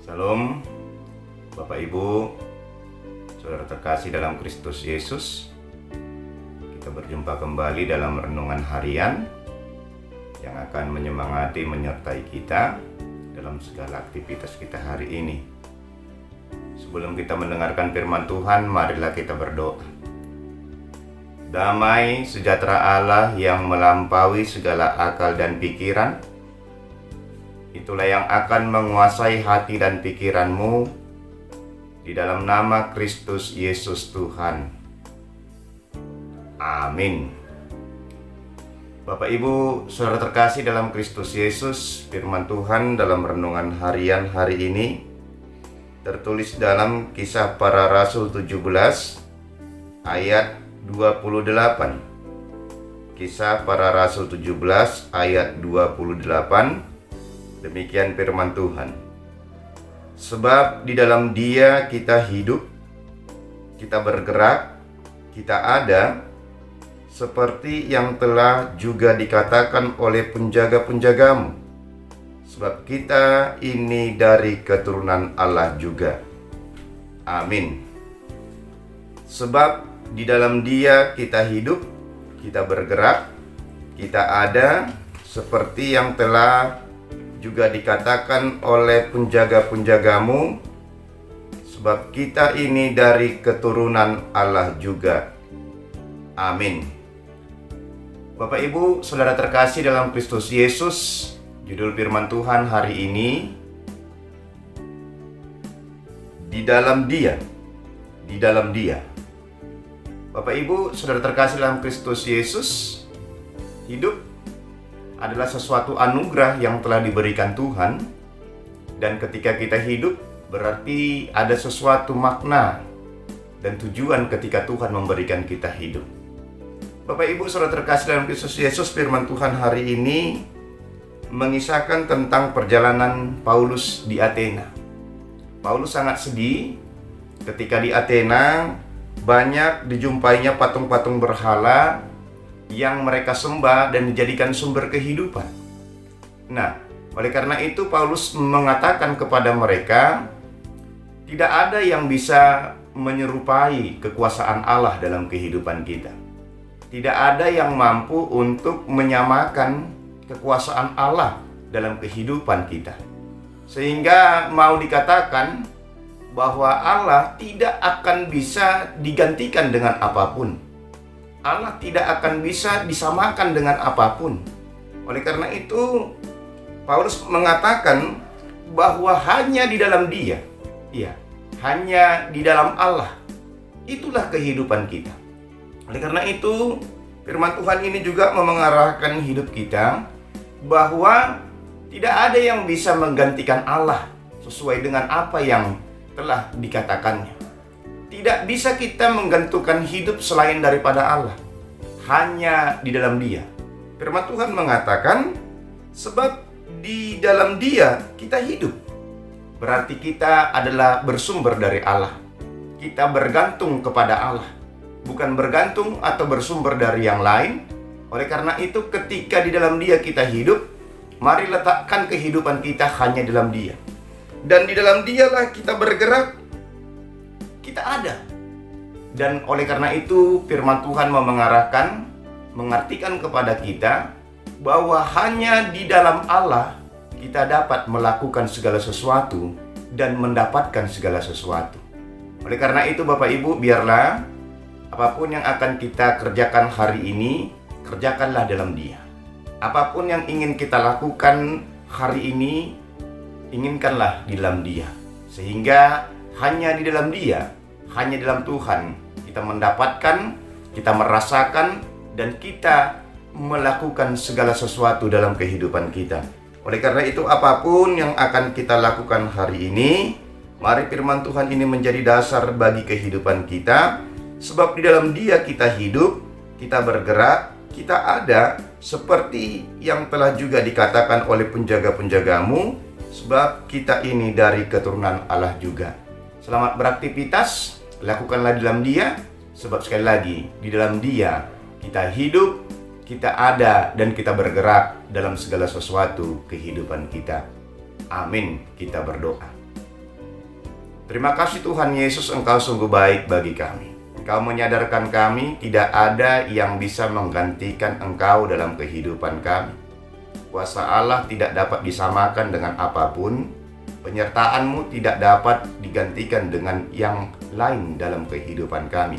Shalom, Bapak Ibu, Saudara terkasih dalam Kristus Yesus. Kita berjumpa kembali dalam renungan harian yang akan menyemangati, menyertai kita dalam segala aktivitas kita hari ini. Sebelum kita mendengarkan firman Tuhan, marilah kita berdoa. Damai sejahtera Allah yang melampaui segala akal dan pikiran, itulah yang akan menguasai hati dan pikiranmu di dalam nama Kristus Yesus Tuhan. Amin. Bapak Ibu, Saudara terkasih dalam Kristus Yesus, firman Tuhan dalam renungan harian hari ini tertulis dalam Kisah Para Rasul 17 ayat 28. Kisah Para Rasul 17 ayat 28. Demikian firman Tuhan. Sebab di dalam Dia kita hidup, kita bergerak, kita ada, seperti yang telah juga dikatakan oleh penjaga-penjagamu. Sebab kita ini dari keturunan Allah juga. Amin. Sebab di dalam Dia kita hidup, kita bergerak, kita ada, seperti yang telah juga dikatakan oleh penjaga-penjagamu, sebab kita ini dari keturunan Allah juga. Amin. Bapak Ibu, Saudara terkasih dalam Kristus Yesus, judul firman Tuhan hari ini, di dalam Dia. Di dalam Dia. Bapak Ibu, Saudara terkasih dalam Kristus Yesus, hidup adalah sesuatu anugerah yang telah diberikan Tuhan, dan ketika kita hidup berarti ada sesuatu makna dan tujuan ketika Tuhan memberikan kita hidup. Bapak Ibu Saudara terkasih dalam Kristus Yesus, firman Tuhan hari ini mengisahkan tentang perjalanan Paulus di Athena. Paulus sangat sedih ketika di Athena banyak dijumpainya patung-patung berhala yang mereka sembah dan dijadikan sumber kehidupan. Nah, oleh karena itu Paulus mengatakan kepada mereka, tidak ada yang bisa menyerupai kekuasaan Allah dalam kehidupan kita. Tidak ada yang mampu untuk menyamakan kekuasaan Allah dalam kehidupan kita. Sehingga mau dikatakan bahwa Allah tidak akan bisa digantikan dengan apapun. Allah tidak akan bisa disamakan dengan apapun. Oleh karena itu, Paulus mengatakan bahwa hanya di dalam Dia, hanya di dalam Allah, itulah kehidupan kita. Oleh karena itu, firman Tuhan ini juga mengarahkan hidup kita bahwa tidak ada yang bisa menggantikan Allah sesuai dengan apa yang telah dikatakannya. Tidak bisa kita menggantungkan hidup selain daripada Allah. Hanya di dalam Dia. Firman Tuhan mengatakan, sebab di dalam Dia kita hidup. Berarti kita adalah bersumber dari Allah. Kita bergantung kepada Allah. Bukan bergantung atau bersumber dari yang lain. Oleh karena itu, ketika di dalam Dia kita hidup, mari letakkan kehidupan kita hanya dalam Dia. Dan di dalam Dialah kita bergerak, kita ada. Dan oleh karena itu firman Tuhan mengartikan kepada kita bahwa hanya di dalam Allah kita dapat melakukan segala sesuatu dan mendapatkan segala sesuatu. Oleh karena itu Bapak Ibu, biarlah apapun yang akan kita kerjakan hari ini, kerjakanlah dalam Dia. Apapun yang ingin kita lakukan hari ini, inginkanlah di dalam Dia. Sehingga hanya di dalam Dia, hanya dalam Tuhan, kita mendapatkan, kita merasakan, dan kita melakukan segala sesuatu dalam kehidupan kita. Oleh karena itu, apapun yang akan kita lakukan hari ini, mari firman Tuhan ini menjadi dasar bagi kehidupan kita. Sebab di dalam Dia kita hidup, kita bergerak, kita ada, seperti yang telah juga dikatakan oleh penjaga-penjagamu, sebab kita ini dari keturunan Allah juga. Selamat beraktivitas, lakukanlah di dalam Dia, sebab sekali lagi, di dalam Dia kita hidup, kita ada, dan kita bergerak dalam segala sesuatu kehidupan kita. Amin. Kita berdoa. Terima kasih Tuhan Yesus, Engkau sungguh baik bagi kami. Engkau menyadarkan kami tidak ada yang bisa menggantikan Engkau dalam kehidupan kami. Kuasa Allah tidak dapat disamakan dengan apapun. Penyertaan-Mu tidak dapat digantikan dengan yang lain dalam kehidupan kami.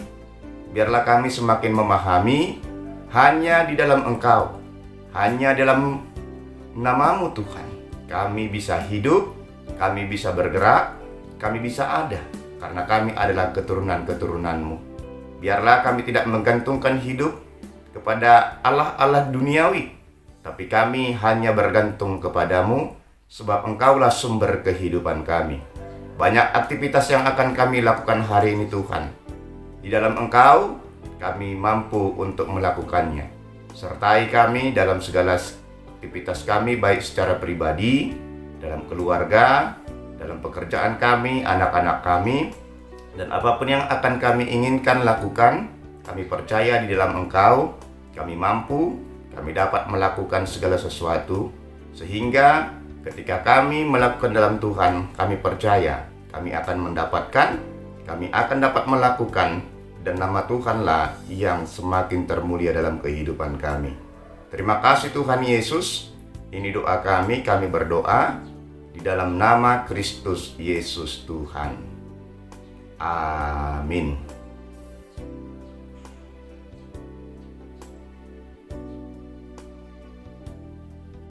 Biarlah kami semakin memahami hanya di dalam Engkau, hanya dalam nama-Mu Tuhan, kami bisa hidup, kami bisa bergerak, kami bisa ada, karena kami adalah keturunan-keturunan-Mu. Biarlah kami tidak menggantungkan hidup kepada Allah-Allah duniawi, tapi kami hanya bergantung kepadamu, sebab Engkaulah sumber kehidupan kami. Banyak aktivitas yang akan kami lakukan hari ini Tuhan. Di dalam Engkau, kami mampu untuk melakukannya. Sertai kami dalam segala aktivitas kami, baik secara pribadi, dalam keluarga, dalam pekerjaan kami, anak-anak kami, dan apapun yang akan kami inginkan lakukan, kami percaya di dalam Engkau, kami mampu, kami dapat melakukan segala sesuatu, sehingga ketika kami melakukan dalam Tuhan, kami percaya kami akan mendapatkan, kami akan dapat melakukan, dan nama Tuhanlah yang semakin termulia dalam kehidupan kami. Terima kasih Tuhan Yesus. Ini doa kami berdoa di dalam nama Kristus Yesus Tuhan. Amin.